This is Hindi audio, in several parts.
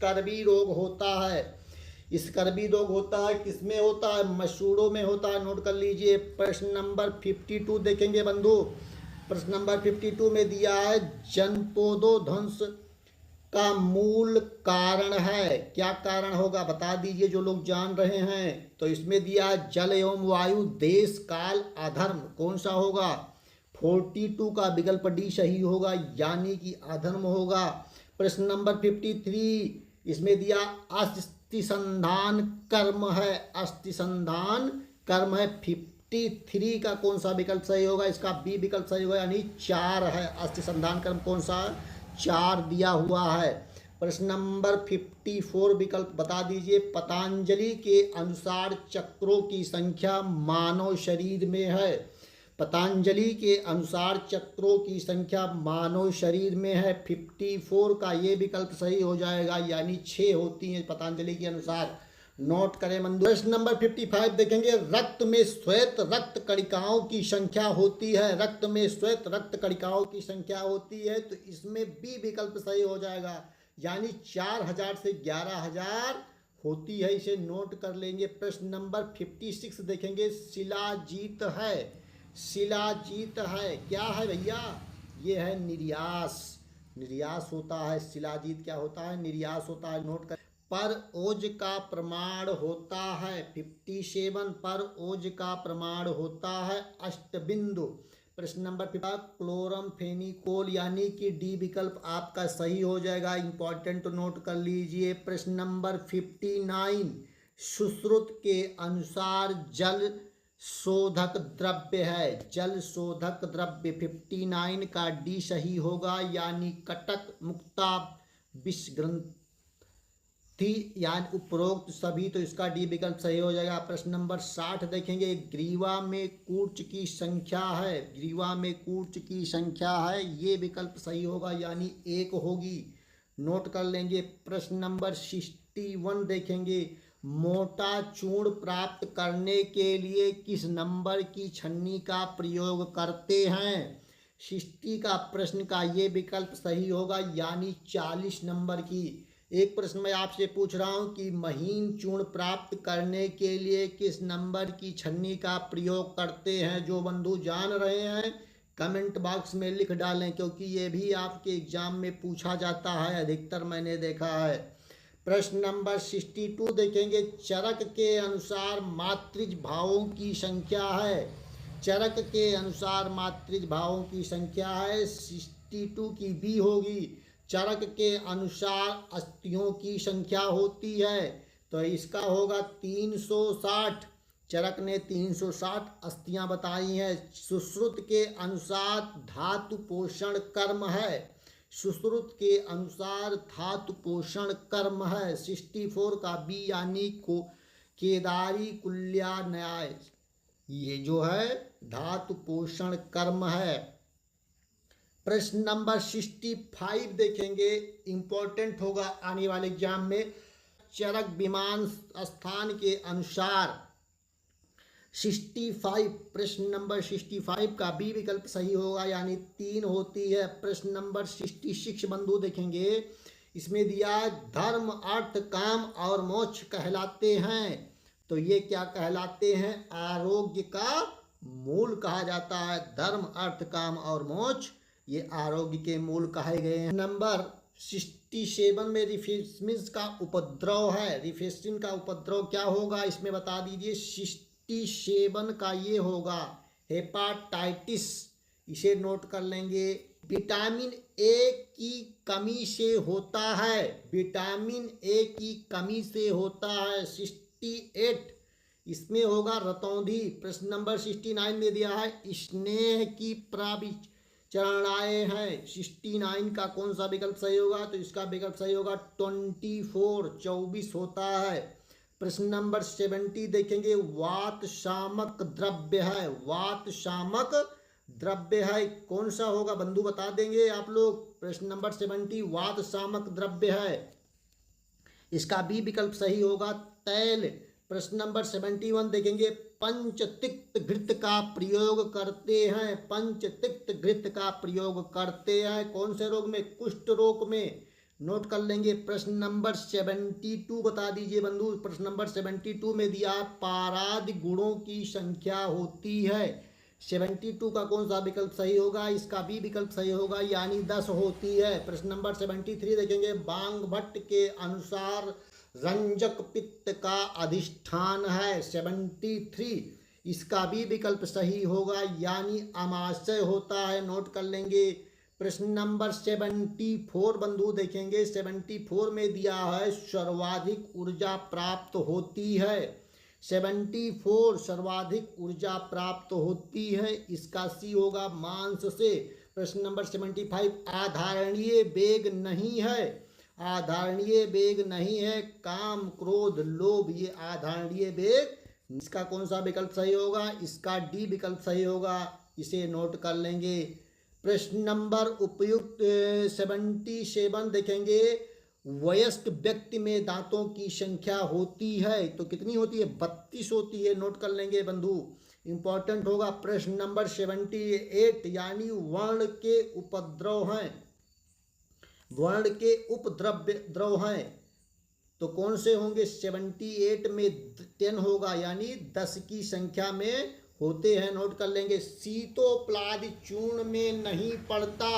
स्कर्वी रोग होता है। स्कर्वी रोग होता है किसमें होता है? मसूड़ों में होता है। नोट कर लीजिए। प्रश्न नंबर 52 देखेंगे बंधु। प्रश्न नंबर 52 में दिया है जनपोदोध्वंस का मूल कारण है। क्या कारण होगा बता दीजिए जो लोग जान रहे हैं। तो इसमें दिया है जल एवं वायु, देश, काल, अधर्म। कौन सा होगा? 42 का विकल्प डी सही होगा, यानी कि अधर्म होगा। प्रश्न नंबर 53 इसमें दिया अस्थिसंधान कर्म है। अस्थिसंधान कर्म है। 53 का कौन सा विकल्प सही होगा? इसका बी विकल्प सही होगा, यानी 4 है। अस्थिसंधान कर्म कौन सा? 4 दिया हुआ है। प्रश्न नंबर 54 विकल्प बता दीजिए। पतंजलि के अनुसार चक्रों की संख्या मानव शरीर में है। पतंजलि के अनुसार चक्रों की संख्या मानव शरीर में है। 54 का ये विकल्प सही हो जाएगा, यानी 6 होती हैं पतंजलि के अनुसार। नोट करें बंधु। प्रश्न नंबर 55 देखेंगे। रक्त में श्वेत रक्त कणिकाओं की संख्या होती है। रक्त में श्वेत रक्त कणिकाओं की संख्या होती है, तो इसमें बी विकल्प सही हो जाएगा, यानी 4000 से 11000 होती है। इसे नोट कर लेंगे। प्रश्न नंबर 56 देखेंगे। शिलाजीत है। शिलाजीत है क्या है भैया? ये है निर्यास। निर्यास होता है। शिलाजीत क्या होता है? निर्यास होता है। नोट कर। पर ओज का प्रमाण होता है। 57 पर ओज का प्रमाण होता है अष्टबिंदु। प्रश्न नंबर 5 क्लोरम फेनिकोल, यानी कि डी विकल्प आपका सही हो जाएगा। इंपॉर्टेंट नोट कर लीजिए। प्रश्न नंबर 59 सुश्रुत के अनुसार जल शोधक द्रव्य है। जल शोधक द्रव्य 59 का डी सही होगा, यानी कटक, मुक्ता, विषग्रंथि, यानी उपरोक्त सभी, तो इसका डी विकल्प सही हो जाएगा। प्रश्न नंबर 60 देखेंगे। ग्रीवा में कूर्च की संख्या है। ग्रीवा में कूर्च की संख्या है, ये विकल्प सही होगा, यानी 1 होगी। नोट कर लेंगे। प्रश्न नंबर 61 देखेंगे। मोटा चूर्ण प्राप्त करने के लिए किस नंबर की छन्नी का प्रयोग करते हैं? 60 का प्रश्न का ये विकल्प सही होगा, यानी 40 नंबर की। एक प्रश्न मैं आपसे पूछ रहा हूं कि महीन चूर्ण प्राप्त करने के लिए किस नंबर की छन्नी का प्रयोग करते हैं? जो बंधु जान रहे हैं कमेंट बॉक्स में लिख डालें, क्योंकि ये भी आपके एग्जाम में पूछा जाता है, अधिकतर मैंने देखा है। प्रश्न नंबर 62 देखेंगे। चरक के अनुसार मात्रिज भावों की संख्या है। चरक के अनुसार मात्रिज भावों की संख्या है। 62 की बी होगी। चरक के अनुसार अस्थियों की संख्या होती है, तो इसका होगा 360। चरक ने 360 अस्थियां बताई हैं। सुश्रुत के अनुसार धातु पोषण कर्म है। सुश्रुत के अनुसार धातु पोषण कर्म है। 64 का बी, यानी को केदारी कुल्या न्याय, ये जो है धातु पोषण कर्म है। प्रश्न नंबर 65 देखेंगे। इंपॉर्टेंट होगा आने वाले एग्जाम में। चरक विमान स्थान के अनुसार 65, प्रश्न नंबर 65 का बी विकल्प सही होगा, यानी 3 होती है। प्रश्न नंबर 66 बंधु देखेंगे। इसमें दिया धर्म, अर्थ, काम और मोक्ष कहलाते हैं, तो ये क्या कहलाते हैं? आरोग्य का मूल कहा जाता है। धर्म, अर्थ, काम और मोक्ष ये आरोग्य के मूल कहे गए हैं। नंबर 67 में रिफेसिस का उपद्रव है। रिफेसिन का उपद्रव क्या होगा इसमें बता दीजिए। 67 का ये होगा हेपाटाइटिस, इसे नोट कर लेंगे। विटामिन ए की कमी से होता है। विटामिन ए की कमी से होता है। 68 इसमें होगा रतौंधी। प्रश्न नंबर 69 में दिया है स्नेह की चरणाएं हैं। 69 का कौन सा विकल्प सही होगा? तो इसका विकल्प सही होगा 24 होता है। प्रश्न नंबर 70 देखेंगे। वात शामक द्रव्य है। वात शामक द्रव्य है, कौन सा होगा बंधु बता देंगे आप लोग। प्रश्न नंबर 70 वात शामक द्रव्य है, इसका बी विकल्प सही होगा तैल। प्रश्न नंबर 71 देखेंगे। पंचतिक्त घृत का प्रयोग करते हैं। पंचतिक्त घृत का प्रयोग करते हैं कौन से रोग में? कुष्ठ रोग में। नोट कर लेंगे। प्रश्न नंबर 72 बता दीजिए बंधु। प्रश्न नंबर 72 में दिया पाराद गुणों की संख्या होती है। 72 का कौन सा विकल्प सही होगा? इसका बी विकल्प सही होगा, यानी 10 होती है। प्रश्न नंबर 73 देखेंगे। बांग भट्ट के अनुसार रंजक पित्त का अधिष्ठान है। 73 इसका भी विकल्प सही होगा, यानी अमाशय होता है। नोट कर लेंगे। प्रश्न नंबर 74 बंधु देखेंगे। 74 में दिया है सर्वाधिक ऊर्जा प्राप्त होती है। 74 सर्वाधिक ऊर्जा प्राप्त होती है, इसका सी होगा मांस से। प्रश्न नंबर 75 आधारणीय वेग नहीं है। आधारणीय वेग नहीं है, काम क्रोध लोभ ये आधारणीय वेग। इसका कौन सा विकल्प सही होगा? इसका डी विकल्प सही होगा, इसे नोट कर लेंगे। प्रश्न नंबर उपयुक्त 77 देखेंगे। वयस्क व्यक्ति में दांतों की संख्या होती है, तो कितनी होती है? 32 होती है। नोट कर लेंगे बंधु, इंपॉर्टेंट होगा। प्रश्न नंबर 78 यानी वर्ण के उपद्रव हैं। वर्ण के उपद्रव हैं तो कौन से होंगे? 78 में 10 होगा, यानी 10 की संख्या में होते हैं। नोट कर लेंगे। शीतोप्लाद चूर्ण में नहीं पड़ता।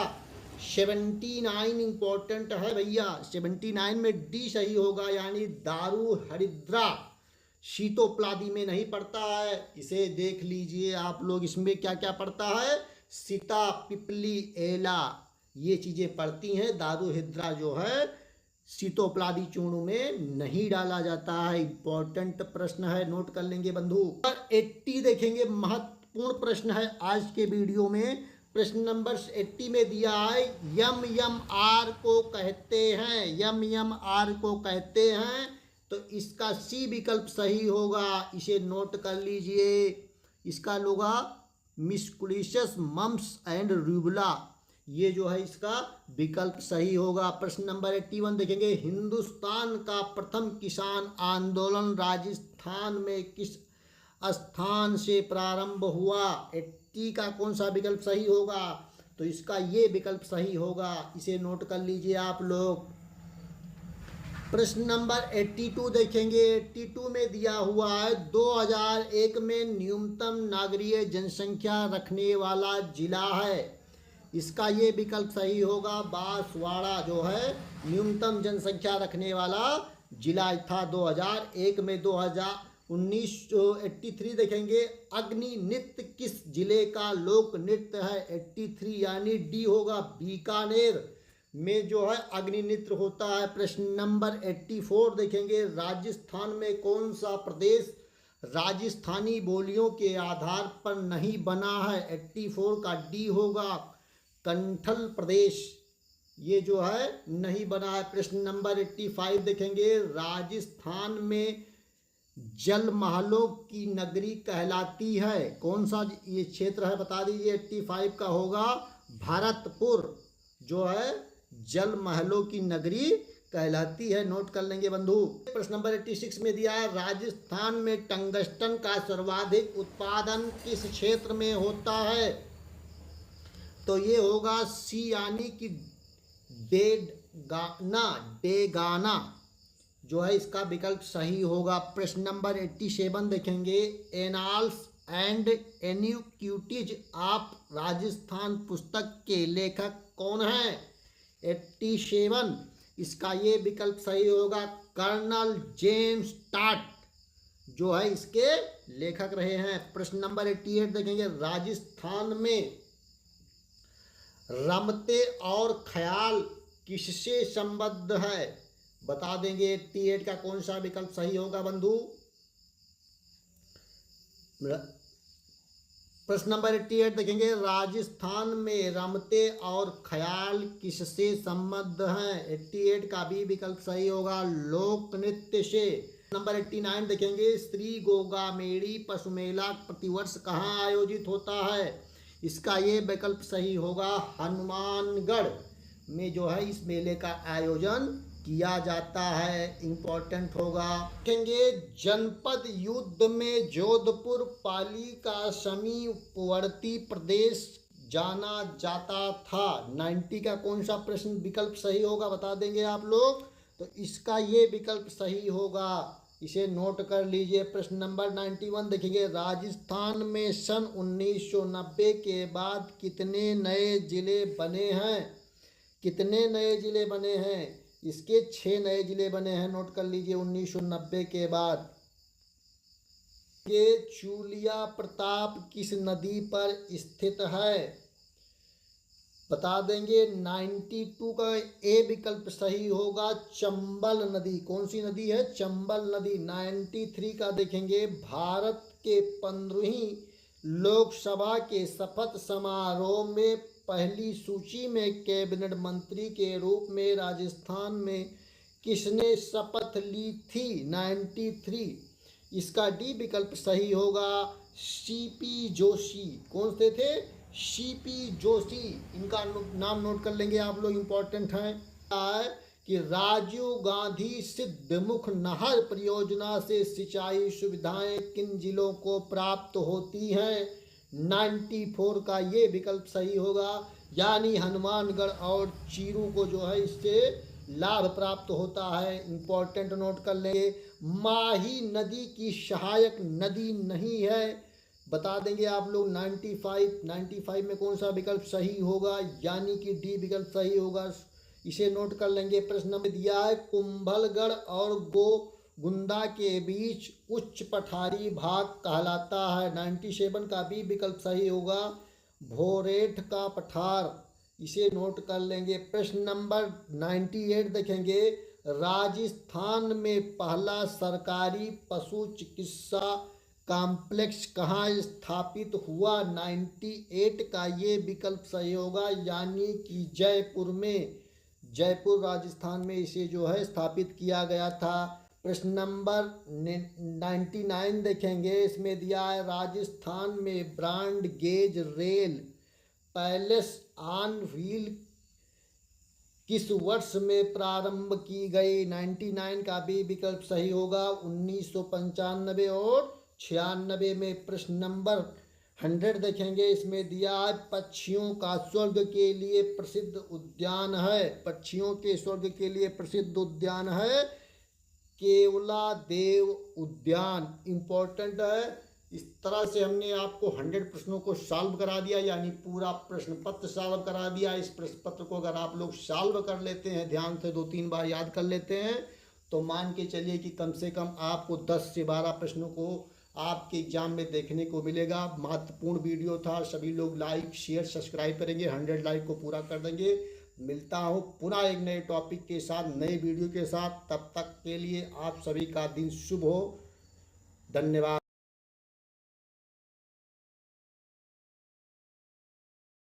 79 इंपॉर्टेंट है भैया। 79 में डी सही होगा, यानी दारू हरिद्रा शीतोप्लादी में नहीं पड़ता है। इसे देख लीजिए आप लोग, इसमें क्या क्या पड़ता है? सीता पिपली एला ये चीजें पड़ती हैं। दारू हरिद्रा जो है शीतोप्लादी चूर्ण में नहीं डाला जाता है। इंपॉर्टेंट प्रश्न है, नोट कर लेंगे बंधु। 80 देखेंगे, महत्वपूर्ण प्रश्न है आज के वीडियो में। प्रश्न नंबर 80 में दिया है यम यम आर को कहते हैं। यम यम आर को कहते हैं, तो इसका सी विकल्प सही होगा, इसे नोट कर लीजिए। इसका होगा मिस्कुलिशस मम्स एंड रूबला, ये जो है इसका विकल्प सही होगा। प्रश्न नंबर 81 देखेंगे। हिंदुस्तान का प्रथम किसान आंदोलन राजस्थान में किस स्थान से प्रारंभ हुआ? 80 का कौन सा विकल्प सही होगा? तो इसका ये विकल्प सही होगा, इसे नोट कर लीजिए आप लोग। प्रश्न नंबर 82 देखेंगे। 82 में दिया हुआ है 2001 में न्यूनतम नागरिक जनसंख्या रखने वाला जिला है। इसका ये विकल्प सही होगा, बांसवाड़ा जो है न्यूनतम जनसंख्या रखने वाला जिला था 2001 में। 1983 देखेंगे। अग्नि नृत्य किस जिले का लोक नृत्य है? 83 यानी डी होगा, बीकानेर में जो है अग्नि नृत्य होता है। प्रश्न नंबर 84 देखेंगे। राजस्थान में कौन सा प्रदेश राजस्थानी बोलियों के आधार पर नहीं बना है? 84 का डी होगा, कंठल प्रदेश ये जो है नहीं बना है। प्रश्न नंबर 85 देखेंगे। राजस्थान में जल महलों की नगरी कहलाती है, कौन सा ये क्षेत्र है बता दीजिए। 85 का होगा भरतपुर, जो है जल महलों की नगरी कहलाती है। नोट कर लेंगे बंधु। प्रश्न नंबर 86 में दिया है राजस्थान में टंगस्टन का सर्वाधिक उत्पादन किस क्षेत्र में होता है? तो ये होगा सी यानी कि डेगाना जो है इसका विकल्प सही होगा। प्रश्न नंबर 87 देखेंगे। एनाल्स एंड एन्यूक्यूटीज ऑफ राजस्थान पुस्तक के लेखक कौन है? 87 इसका ये विकल्प सही होगा, कर्नल जेम्स टाट जो है इसके लेखक रहे हैं। प्रश्न नंबर 88 देखेंगे। राजस्थान में रमते और ख्याल किससे संबद्ध है? बता देंगे। 88 का कौन सा विकल्प सही होगा बंधु? प्रश्न नंबर 88 देखेंगे। राजस्थान में रमते और ख्याल किससे संबद्ध हैं? 88 का भी विकल्प सही होगा, लोक नृत्य से। नंबर 89 देखेंगे। श्री गोगामेड़ी पशु मेला प्रतिवर्ष कहाँ आयोजित होता है? इसका ये विकल्प सही होगा, हनुमानगढ़ में जो है इस मेले का आयोजन किया जाता है। इंपॉर्टेंट होगा। देखेंगे। जनपद युद्ध में जोधपुर पाली का समीपवर्ती प्रदेश जाना जाता था। 90 का कौन सा प्रश्न विकल्प सही होगा बता देंगे आप लोग। तो इसका ये विकल्प सही होगा, इसे नोट कर लीजिए। प्रश्न नंबर 91 देखेंगे, राजस्थान में सन 1990 के बाद कितने नए जिले बने हैं? कितने नए जिले बने हैं? इसके 6 नए जिले बने हैं, नोट कर लीजिए 1990 के बाद। ये चूलिया प्रताप किस नदी पर स्थित है? बता देंगे। 92 का ए विकल्प सही होगा, चंबल नदी। कौन सी नदी है? चंबल नदी। 93 का देखेंगे, भारत के 15वीं लोकसभा के शपथ समारोह में पहली सूची में कैबिनेट मंत्री के रूप में राजस्थान में किसने शपथ ली थी? 93। इसका डी विकल्प सही होगा, सीपी जोशी। कौन से थे? सीपी जोशी। इनका नाम नोट कर लेंगे आप लोग, इम्पोर्टेंट है कि राजीव गांधी सिद्धमुख नहर परियोजना से सिंचाई सुविधाएं किन जिलों को प्राप्त होती हैं? 94 का ये विकल्प सही होगा, यानी हनुमानगढ़ और चीरू को जो है इससे लाभ प्राप्त होता है। इम्पोर्टेंट नोट कर लेंगे। माही नदी की सहायक नदी नहीं है, बता देंगे आप लोग। 95 में कौन सा विकल्प सही होगा? यानी कि डी विकल्प सही होगा, इसे नोट कर लेंगे। प्रश्न नंबर दिया है, कुंभलगढ़ और गोगुंदा के बीच उच्च पठारी भाग कहलाता है। 97 का बी विकल्प सही होगा, भोरेठ का पठार। इसे नोट कर लेंगे। प्रश्न नंबर 98 देखेंगे, राजस्थान में पहला सरकारी पशु चिकित्सा कॉम्प्लेक्स कहाँ स्थापित हुआ? 98 का ये विकल्प सही होगा, यानी कि जयपुर में। जयपुर राजस्थान में इसे जो है स्थापित किया गया था। प्रश्न नंबर 99 देखेंगे, इसमें दिया है, राजस्थान में broad gauge rail palace on wheel किस वर्ष में प्रारंभ की गई? 99 का भी विकल्प सही होगा, 1995 और 96 में। प्रश्न नंबर 100 देखेंगे, इसमें दिया है, पक्षियों का स्वर्ग के लिए प्रसिद्ध उद्यान है। पक्षियों के स्वर्ग के लिए प्रसिद्ध उद्यान है केवला देव उद्यान। इम्पोर्टेंट है। इस तरह से हमने आपको 100 प्रश्नों को सॉल्व करा दिया, यानी पूरा प्रश्न पत्र सॉल्व करा दिया। इस प्रश्न पत्र को अगर आप लोग सॉल्व कर लेते हैं, ध्यान से 2-3 बार याद कर लेते हैं, तो मान के चलिए कि कम से कम आपको 10 से 12 प्रश्नों को आपके एग्जाम में देखने को मिलेगा। महत्वपूर्ण वीडियो था, सभी लोग लाइक शेयर सब्सक्राइब करेंगे, 100 लाइक को पूरा कर देंगे। मिलता हूँ पुनः एक नए टॉपिक के साथ, नए वीडियो के साथ। तब तक के लिए आप सभी का दिन शुभ हो। धन्यवाद।